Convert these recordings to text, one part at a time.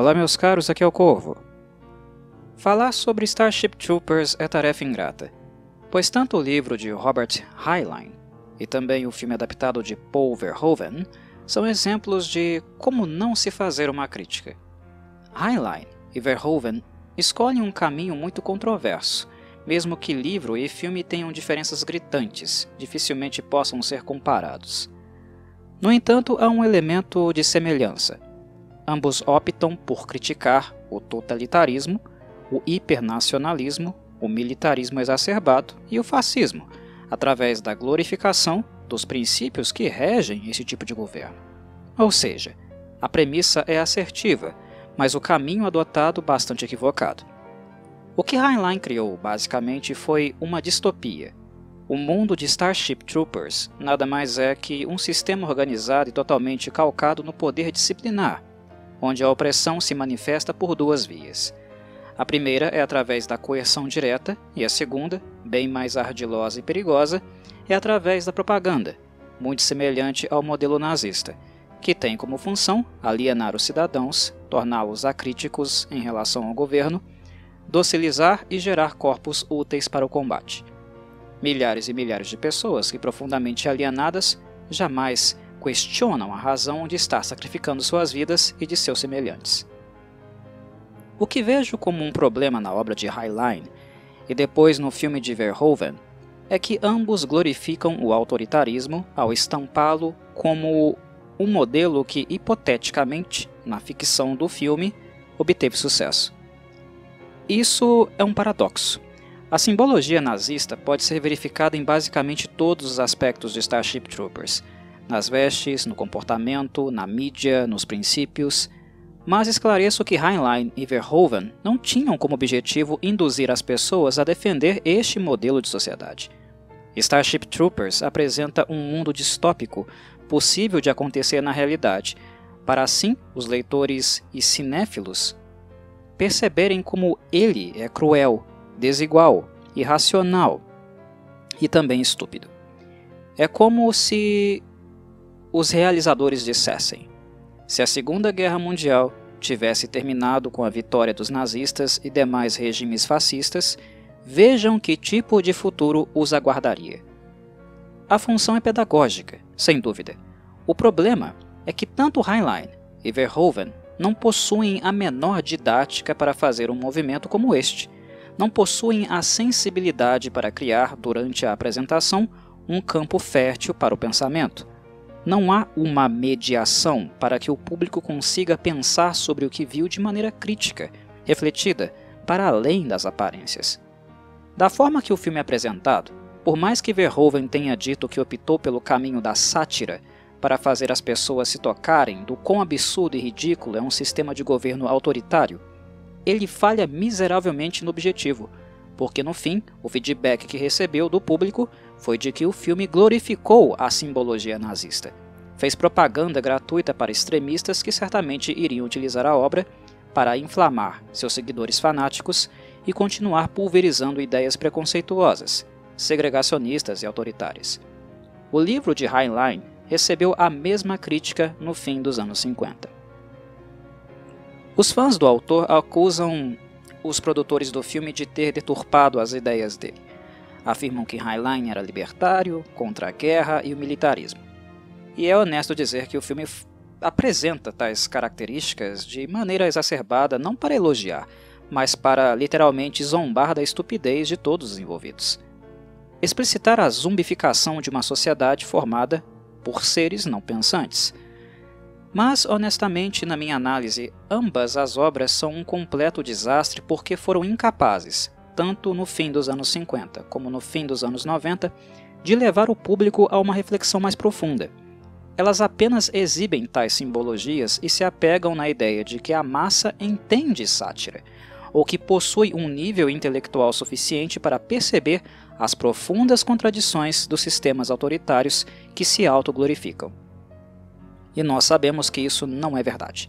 Olá meus caros, aqui é o Corvo. Falar sobre Starship Troopers é tarefa ingrata, pois tanto o livro de Robert Heinlein e também o filme adaptado de Paul Verhoeven são exemplos de como não se fazer uma crítica. Heinlein e Verhoeven escolhem um caminho muito controverso, mesmo que livro e filme tenham diferenças gritantes, dificilmente possam ser comparados. No entanto, há um elemento de semelhança. Ambos optam por criticar o totalitarismo, o hipernacionalismo, o militarismo exacerbado e o fascismo, através da glorificação dos princípios que regem esse tipo de governo. Ou seja, a premissa é assertiva, mas o caminho adotado bastante equivocado. O que Heinlein criou, basicamente, foi uma distopia. O mundo de Starship Troopers nada mais é que um sistema organizado e totalmente calcado no poder disciplinar, onde a opressão se manifesta por duas vias. A primeira é através da coerção direta e a segunda, bem mais ardilosa e perigosa, é através da propaganda, muito semelhante ao modelo nazista, que tem como função alienar os cidadãos, torná-los acríticos em relação ao governo, docilizar e gerar corpos úteis para o combate. Milhares e milhares de pessoas que, profundamente alienadas, jamais questionam a razão de estar sacrificando suas vidas e de seus semelhantes. O que vejo como um problema na obra de Heinlein e depois no filme de Verhoeven é que ambos glorificam o autoritarismo ao estampá-lo como um modelo que, hipoteticamente, na ficção do filme, obteve sucesso. Isso é um paradoxo. A simbologia nazista pode ser verificada em basicamente todos os aspectos de Starship Troopers, nas vestes, no comportamento, na mídia, nos princípios, mas esclareço que Heinlein e Verhoeven não tinham como objetivo induzir as pessoas a defender este modelo de sociedade. Starship Troopers apresenta um mundo distópico possível de acontecer na realidade, para assim os leitores e cinéfilos perceberem como ele é cruel, desigual, irracional e também estúpido. É como se os realizadores dissessem: se a Segunda Guerra Mundial tivesse terminado com a vitória dos nazistas e demais regimes fascistas, vejam que tipo de futuro os aguardaria. A função é pedagógica, sem dúvida. O problema é que tanto Heinlein e Verhoeven não possuem a menor didática para fazer um movimento como este. Não possuem a sensibilidade para criar, durante a apresentação, um campo fértil para o pensamento. Não há uma mediação para que o público consiga pensar sobre o que viu de maneira crítica, refletida, para além das aparências. Da forma que o filme é apresentado, por mais que Verhoeven tenha dito que optou pelo caminho da sátira para fazer as pessoas se tocarem do quão absurdo e ridículo é um sistema de governo autoritário, ele falha miseravelmente no objetivo, porque no fim, o feedback que recebeu do público foi de que o filme glorificou a simbologia nazista. Fez propaganda gratuita para extremistas que certamente iriam utilizar a obra para inflamar seus seguidores fanáticos e continuar pulverizando ideias preconceituosas, segregacionistas e autoritárias. O livro de Heinlein recebeu a mesma crítica no fim dos anos 50. Os fãs do autor acusam os produtores do filme de ter deturpado as ideias dele. Afirmam que Heinlein era libertário, contra a guerra e o militarismo. E é honesto dizer que o filme apresenta tais características de maneira exacerbada, não para elogiar, mas para literalmente zombar da estupidez de todos os envolvidos. Explicitar a zumbificação de uma sociedade formada por seres não pensantes. Mas, honestamente, na minha análise, ambas as obras são um completo desastre porque foram incapazes, tanto no fim dos anos 50 como no fim dos anos 90, de levar o público a uma reflexão mais profunda. Elas apenas exibem tais simbologias e se apegam na ideia de que a massa entende sátira, ou que possui um nível intelectual suficiente para perceber as profundas contradições dos sistemas autoritários que se autoglorificam. E nós sabemos que isso não é verdade.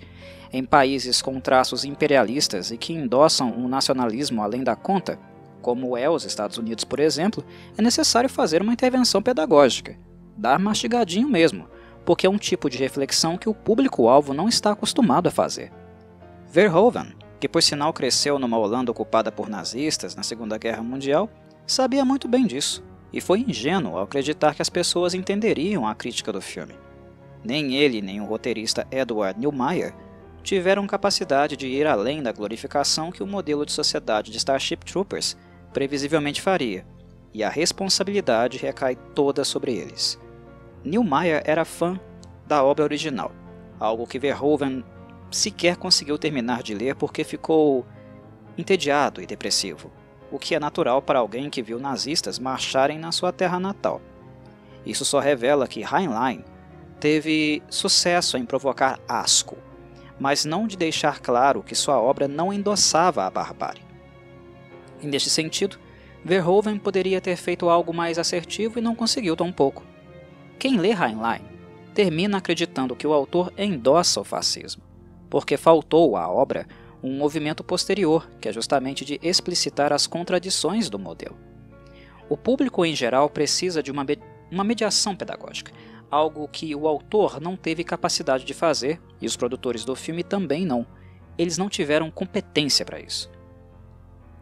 Em países com traços imperialistas e que endossam um nacionalismo além da conta, como é os Estados Unidos, por exemplo, é necessário fazer uma intervenção pedagógica, dar mastigadinho mesmo, porque é um tipo de reflexão que o público-alvo não está acostumado a fazer. Verhoeven, que por sinal cresceu numa Holanda ocupada por nazistas na Segunda Guerra Mundial, sabia muito bem disso, e foi ingênuo ao acreditar que as pessoas entenderiam a crítica do filme. Nem ele nem o roteirista Edward Neumeier tiveram capacidade de ir além da glorificação que o modelo de sociedade de Starship Troopers previsivelmente faria, e a responsabilidade recai toda sobre eles. Neumeier era fã da obra original, algo que Verhoeven sequer conseguiu terminar de ler porque ficou entediado e depressivo, o que é natural para alguém que viu nazistas marcharem na sua terra natal. Isso só revela que Heinlein teve sucesso em provocar asco, mas não de deixar claro que sua obra não endossava a barbárie. E neste sentido, Verhoeven poderia ter feito algo mais assertivo e não conseguiu tampouco. Quem lê Heinlein termina acreditando que o autor endossa o fascismo, porque faltou à obra um movimento posterior, que é justamente de explicitar as contradições do modelo. O público em geral precisa de uma mediação pedagógica, algo que o autor não teve capacidade de fazer, e os produtores do filme também não. Eles não tiveram competência para isso.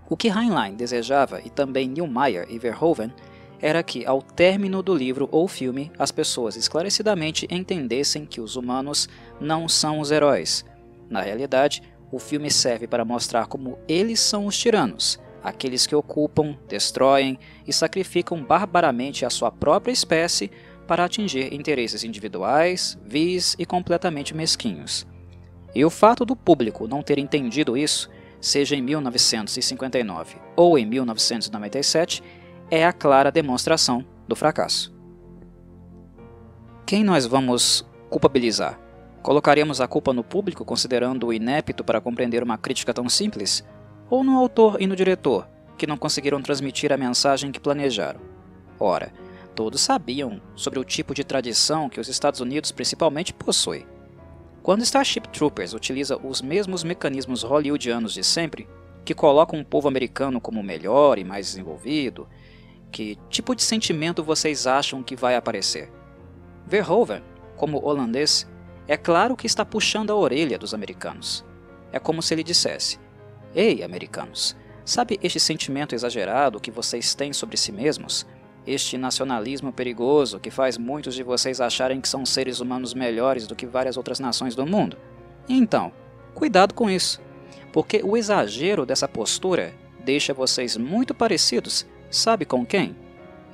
O que Heinlein desejava, e também Neumeier e Verhoeven, era que, ao término do livro ou filme, as pessoas esclarecidamente entendessem que os humanos não são os heróis. Na realidade, o filme serve para mostrar como eles são os tiranos, aqueles que ocupam, destroem e sacrificam barbaramente a sua própria espécie para atingir interesses individuais, vis e completamente mesquinhos. E o fato do público não ter entendido isso, seja em 1959 ou em 1997, é a clara demonstração do fracasso. Quem nós vamos culpabilizar? Colocaríamos a culpa no público, considerando-o inepto para compreender uma crítica tão simples? Ou no autor e no diretor, que não conseguiram transmitir a mensagem que planejaram? Ora, todos sabiam sobre o tipo de tradição que os Estados Unidos principalmente possuem. Quando Starship Troopers utiliza os mesmos mecanismos hollywoodianos de sempre, que colocam o povo americano como melhor e mais desenvolvido, que tipo de sentimento vocês acham que vai aparecer? Verhoeven, como holandês, é claro que está puxando a orelha dos americanos. É como se ele dissesse: "Ei, americanos, sabe este sentimento exagerado que vocês têm sobre si mesmos? Este nacionalismo perigoso que faz muitos de vocês acharem que são seres humanos melhores do que várias outras nações do mundo? Então, cuidado com isso, porque o exagero dessa postura deixa vocês muito parecidos, sabe com quem?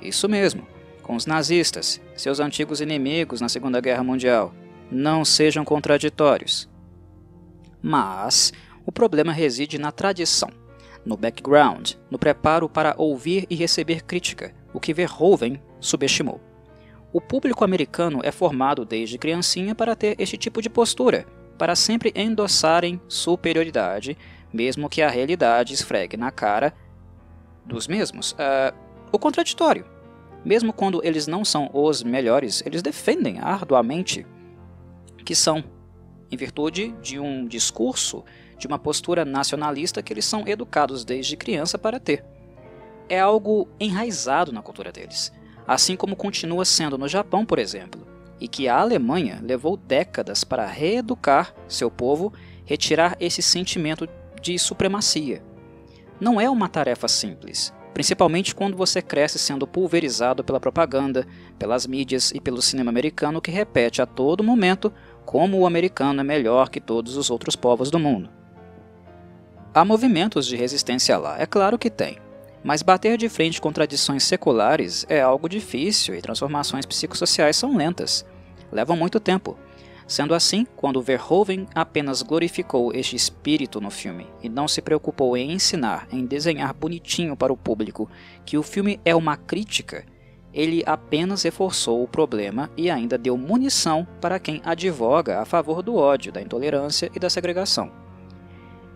Isso mesmo, com os nazistas, seus antigos inimigos na Segunda Guerra Mundial. Não sejam contraditórios." Mas o problema reside na tradição, no background, no preparo para ouvir e receber crítica, o que Verhoeven subestimou. O público americano é formado desde criancinha para ter este tipo de postura, para sempre endossarem superioridade, mesmo que a realidade esfregue na cara dos mesmos o contraditório. Mesmo quando eles não são os melhores, eles defendem arduamente que são, em virtude de um discurso, de uma postura nacionalista que eles são educados desde criança para ter. É algo enraizado na cultura deles, assim como continua sendo no Japão, por exemplo, e que a Alemanha levou décadas para reeducar seu povo, retirar esse sentimento de supremacia. Não é uma tarefa simples, principalmente quando você cresce sendo pulverizado pela propaganda, pelas mídias e pelo cinema americano que repete a todo momento como o americano é melhor que todos os outros povos do mundo. Há movimentos de resistência lá, é claro que tem, mas bater de frente com tradições seculares é algo difícil e transformações psicossociais são lentas, levam muito tempo. Sendo assim, quando Verhoeven apenas glorificou este espírito no filme e não se preocupou em ensinar, em desenhar bonitinho para o público que o filme é uma crítica, ele apenas reforçou o problema e ainda deu munição para quem advoga a favor do ódio, da intolerância e da segregação.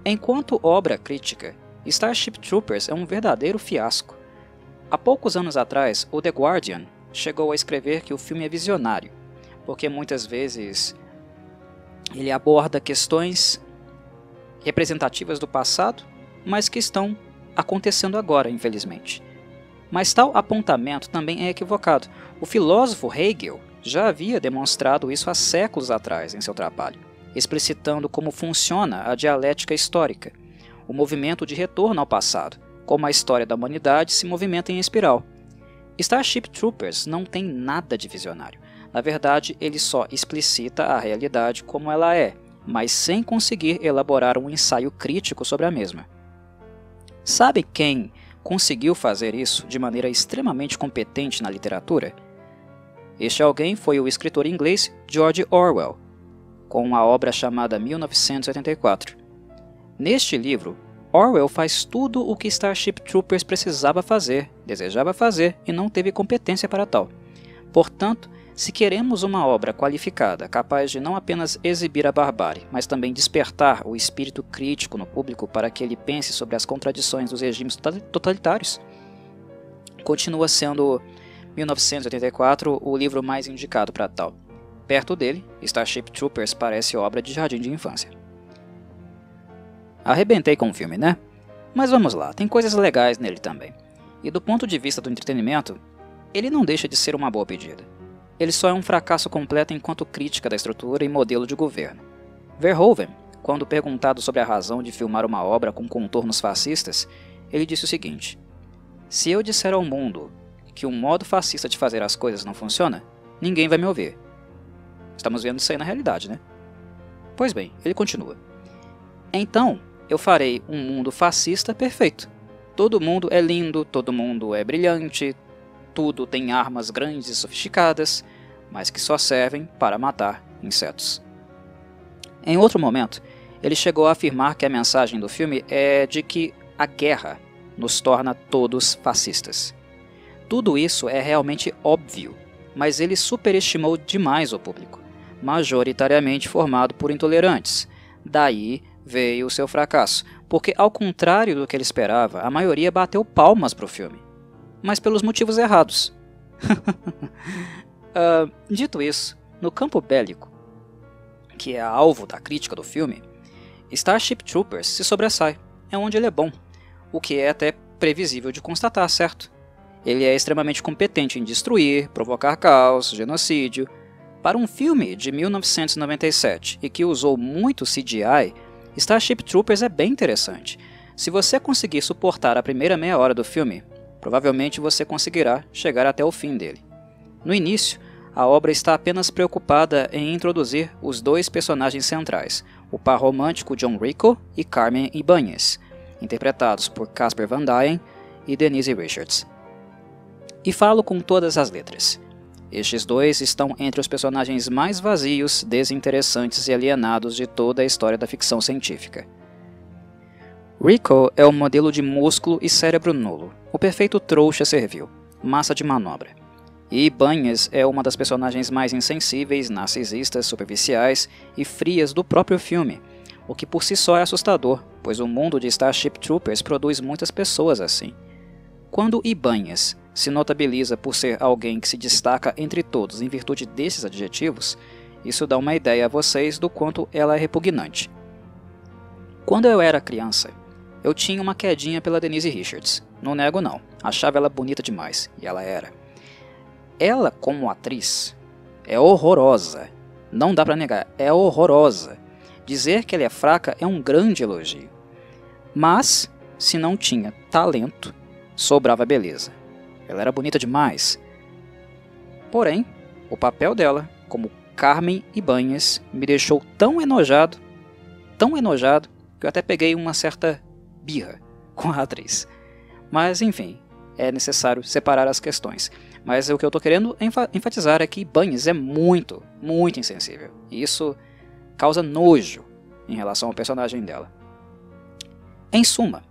Enquanto obra crítica, Starship Troopers é um verdadeiro fiasco. Há poucos anos atrás, o The Guardian chegou a escrever que o filme é visionário, porque muitas vezes ele aborda questões representativas do passado, mas que estão acontecendo agora, infelizmente. Mas tal apontamento também é equivocado. O filósofo Hegel já havia demonstrado isso há séculos atrás em seu trabalho. explicitando como funciona a dialética histórica, o movimento de retorno ao passado, como a história da humanidade se movimenta em espiral. Starship Troopers não tem nada de visionário. Na verdade, ele só explicita a realidade como ela é, mas sem conseguir elaborar um ensaio crítico sobre a mesma. Sabe quem conseguiu fazer isso de maneira extremamente competente na literatura? Este alguém foi o escritor inglês George Orwell, com uma obra chamada 1984. Neste livro, Orwell faz tudo o que Starship Troopers precisava fazer, desejava fazer e não teve competência para tal. Portanto, se queremos uma obra qualificada, capaz de não apenas exibir a barbárie, mas também despertar o espírito crítico no público para que ele pense sobre as contradições dos regimes totalitários, continua sendo 1984 o livro mais indicado para tal. Perto dele, Starship Troopers parece obra de jardim de infância. Arrebentei com o filme, né? Mas vamos lá, tem coisas legais nele também. E do ponto de vista do entretenimento, ele não deixa de ser uma boa pedida. Ele só é um fracasso completo enquanto crítica da estrutura e modelo de governo. Verhoeven, quando perguntado sobre a razão de filmar uma obra com contornos fascistas, ele disse o seguinte: "Se eu disser ao mundo que o modo fascista de fazer as coisas não funciona, ninguém vai me ouvir." Estamos vendo isso aí na realidade, né? Pois bem, ele continua: "Então, eu farei um mundo fascista perfeito. Todo mundo é lindo, todo mundo é brilhante, tudo tem armas grandes e sofisticadas, mas que só servem para matar insetos." Em outro momento, ele chegou a afirmar que a mensagem do filme é de que a guerra nos torna todos fascistas. Tudo isso é realmente óbvio, mas ele superestimou demais o público, majoritariamente formado por intolerantes. Daí veio o seu fracasso, porque ao contrário do que ele esperava, a maioria bateu palmas para o filme, mas pelos motivos errados. Dito isso, no campo bélico, que é alvo da crítica do filme, Starship Troopers se sobressai, é onde ele é bom, o que é até previsível de constatar, certo? Ele é extremamente competente em destruir, provocar caos, genocídio. Para um filme de 1997 e que usou muito CGI, Starship Troopers é bem interessante. Se você conseguir suportar a primeira meia hora do filme, provavelmente você conseguirá chegar até o fim dele. No início, a obra está apenas preocupada em introduzir os dois personagens centrais, o par romântico John Rico e Carmen Ibáñez, interpretados por Casper Van Dien e Denise Richards. E falo com todas as letras. Estes dois estão entre os personagens mais vazios, desinteressantes e alienados de toda a história da ficção científica. Rico é o modelo de músculo e cérebro nulo, o perfeito trouxa servil, massa de manobra. E Ibáñez é uma das personagens mais insensíveis, narcisistas, superficiais e frias do próprio filme, o que por si só é assustador, pois o mundo de Starship Troopers produz muitas pessoas assim. Quando Ibáñez se notabiliza por ser alguém que se destaca entre todos em virtude desses adjetivos, isso dá uma ideia a vocês do quanto ela é repugnante. Quando eu era criança, eu tinha uma quedinha pela Denise Richards. Não nego não, achava ela bonita demais, e ela era. Ela, como atriz, é horrorosa. Não dá pra negar, é horrorosa. Dizer que ela é fraca é um grande elogio. Mas, se não tinha talento, sobrava beleza. Ela era bonita demais. Porém, o papel dela, como Carmen Ibáñez, me deixou tão enojado, que eu até peguei uma certa birra com a atriz. Mas, enfim, é necessário separar as questões. Mas o que eu estou querendo enfatizar é que Ibáñez é muito, muito insensível. E isso causa nojo em relação ao personagem dela. Em suma,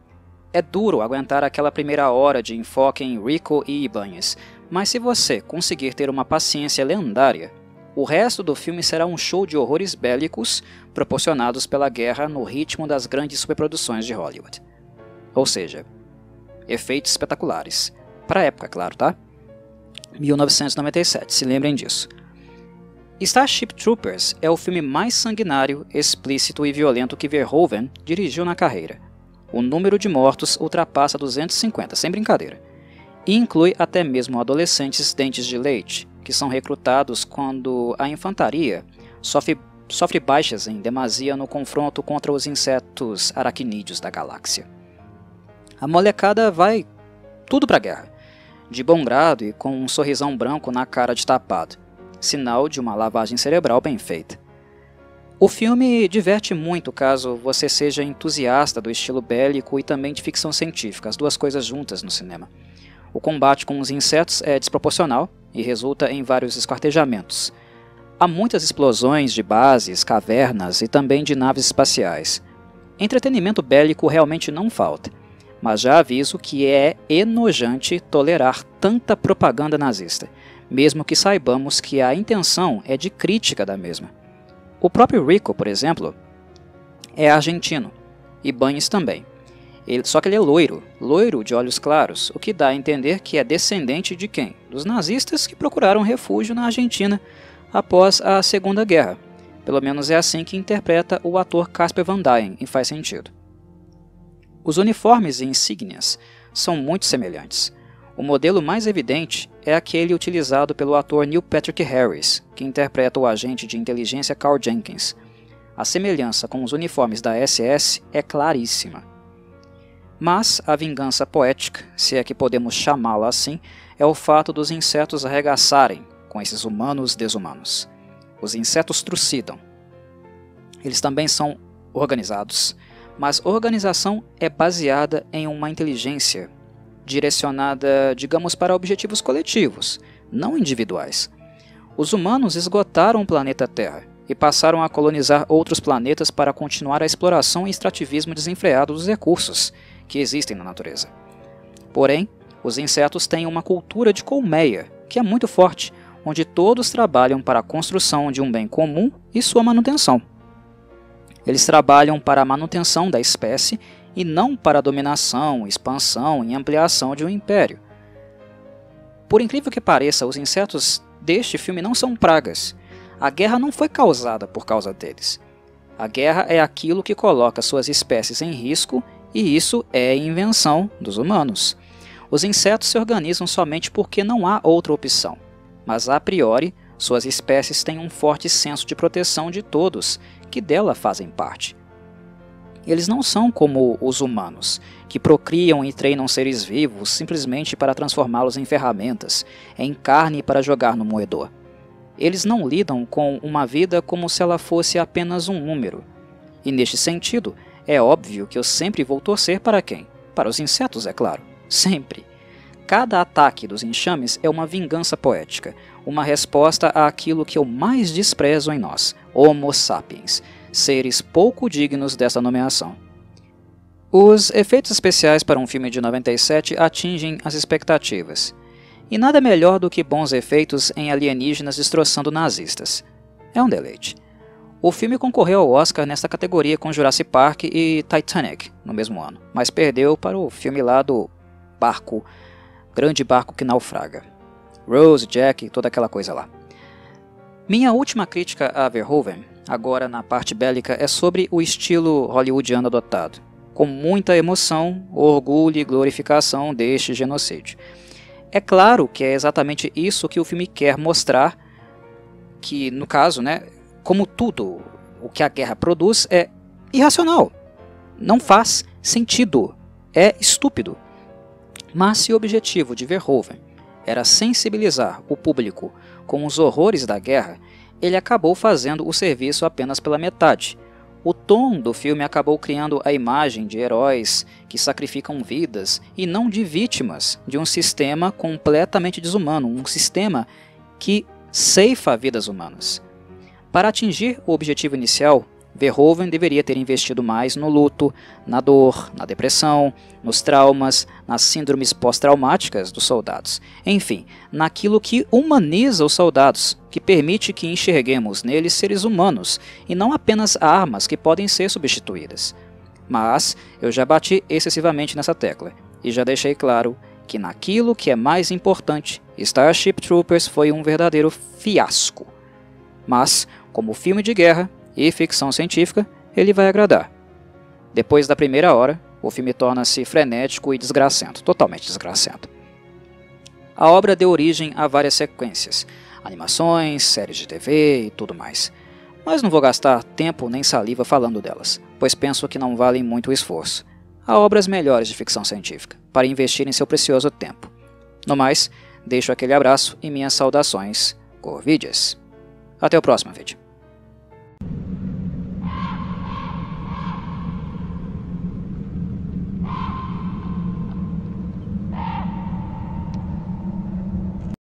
é duro aguentar aquela primeira hora de enfoque em Rico e Ibáñez, mas se você conseguir ter uma paciência lendária, o resto do filme será um show de horrores bélicos proporcionados pela guerra no ritmo das grandes superproduções de Hollywood. Ou seja, efeitos espetaculares. Para a época, claro, tá? 1997, se lembrem disso. Starship Troopers é o filme mais sanguinário, explícito e violento que Verhoeven dirigiu na carreira. O número de mortos ultrapassa 250, sem brincadeira, e inclui até mesmo adolescentes dentes de leite, que são recrutados quando a infantaria sofre baixas em demasia no confronto contra os insetos aracnídeos da galáxia. A molecada vai tudo pra guerra, de bom grado e com um sorrisão branco na cara de tapado, sinal de uma lavagem cerebral bem feita. O filme diverte muito caso você seja entusiasta do estilo bélico e também de ficção científica, as duas coisas juntas no cinema. O combate com os insetos é desproporcional e resulta em vários esquartejamentos. Há muitas explosões de bases, cavernas e também de naves espaciais. Entretenimento bélico realmente não falta, mas já aviso que é enojante tolerar tanta propaganda nazista, mesmo que saibamos que a intenção é de crítica da mesma. O próprio Rico, por exemplo, é argentino, e Banhes também. Só que ele é loiro de olhos claros, o que dá a entender que é descendente de quem? Dos nazistas que procuraram refúgio na Argentina após a Segunda Guerra. Pelo menos é assim que interpreta o ator Casper Van Dien, e faz sentido. Os uniformes e insígnias são muito semelhantes. O modelo mais evidente é aquele utilizado pelo ator Neil Patrick Harris, que interpreta o agente de inteligência Carl Jenkins. A semelhança com os uniformes da SS é claríssima. Mas a vingança poética, se é que podemos chamá-la assim, é o fato dos insetos arregaçarem com esses humanos desumanos. Os insetos trucidam. Eles também são organizados, mas organização é baseada em uma inteligência direcionada, digamos, para objetivos coletivos, não individuais. Os humanos esgotaram o planeta Terra e passaram a colonizar outros planetas para continuar a exploração e extrativismo desenfreado dos recursos que existem na natureza. Porém, os insetos têm uma cultura de colmeia, que é muito forte, onde todos trabalham para a construção de um bem comum e sua manutenção. Eles trabalham para a manutenção da espécie e não para a dominação, expansão e ampliação de um império. Por incrível que pareça, os insetos deste filme não são pragas. A guerra não foi causada por causa deles. A guerra é aquilo que coloca suas espécies em risco, e isso é invenção dos humanos. Os insetos se organizam somente porque não há outra opção, mas a priori, suas espécies têm um forte senso de proteção de todos que dela fazem parte. Eles não são como os humanos, que procriam e treinam seres vivos simplesmente para transformá-los em ferramentas, em carne para jogar no moedor. Eles não lidam com uma vida como se ela fosse apenas um número. E neste sentido, é óbvio que eu sempre vou torcer para quem? Para os insetos, é claro. Sempre. Cada ataque dos enxames é uma vingança poética, uma resposta àquilo que eu mais desprezo em nós, Homo sapiens, seres pouco dignos dessa nomeação. Os efeitos especiais para um filme de 97 atingem as expectativas. E nada melhor do que bons efeitos em alienígenas destroçando nazistas. É um deleite. O filme concorreu ao Oscar nesta categoria com Jurassic Park e Titanic no mesmo ano, mas perdeu para o filme lá do barco, grande barco que naufraga. Rose, Jack, toda aquela coisa lá. Minha última crítica a Verhoeven, agora na parte bélica, é sobre o estilo hollywoodiano adotado, com muita emoção, orgulho e glorificação deste genocídio. É claro que é exatamente isso que o filme quer mostrar, que no caso, como tudo o que a guerra produz é irracional, não faz sentido, é estúpido. Mas se o objetivo de Verhoeven era sensibilizar o público com os horrores da guerra, ele acabou fazendo o serviço apenas pela metade. O tom do filme acabou criando a imagem de heróis que sacrificam vidas e não de vítimas de um sistema completamente desumano, um sistema que ceifa vidas humanas. Para atingir o objetivo inicial, Verhoeven deveria ter investido mais no luto, na dor, na depressão, nos traumas, nas síndromes pós-traumáticas dos soldados. Enfim, naquilo que humaniza os soldados, que permite que enxerguemos neles seres humanos e não apenas armas que podem ser substituídas. Mas eu já bati excessivamente nessa tecla e já deixei claro que naquilo que é mais importante, Starship Troopers foi um verdadeiro fiasco. Mas, como filme de guerra e ficção científica, ele vai agradar. Depois da primeira hora, o filme torna-se frenético e desgracento, totalmente desgracento. A obra deu origem a várias sequências, animações, séries de TV e tudo mais. mas não vou gastar tempo nem saliva falando delas, pois penso que não valem muito o esforço. Há obras melhores de ficção científica, para investir em seu precioso tempo. No mais, deixo aquele abraço e minhas saudações corvides. Até o próximo vídeo.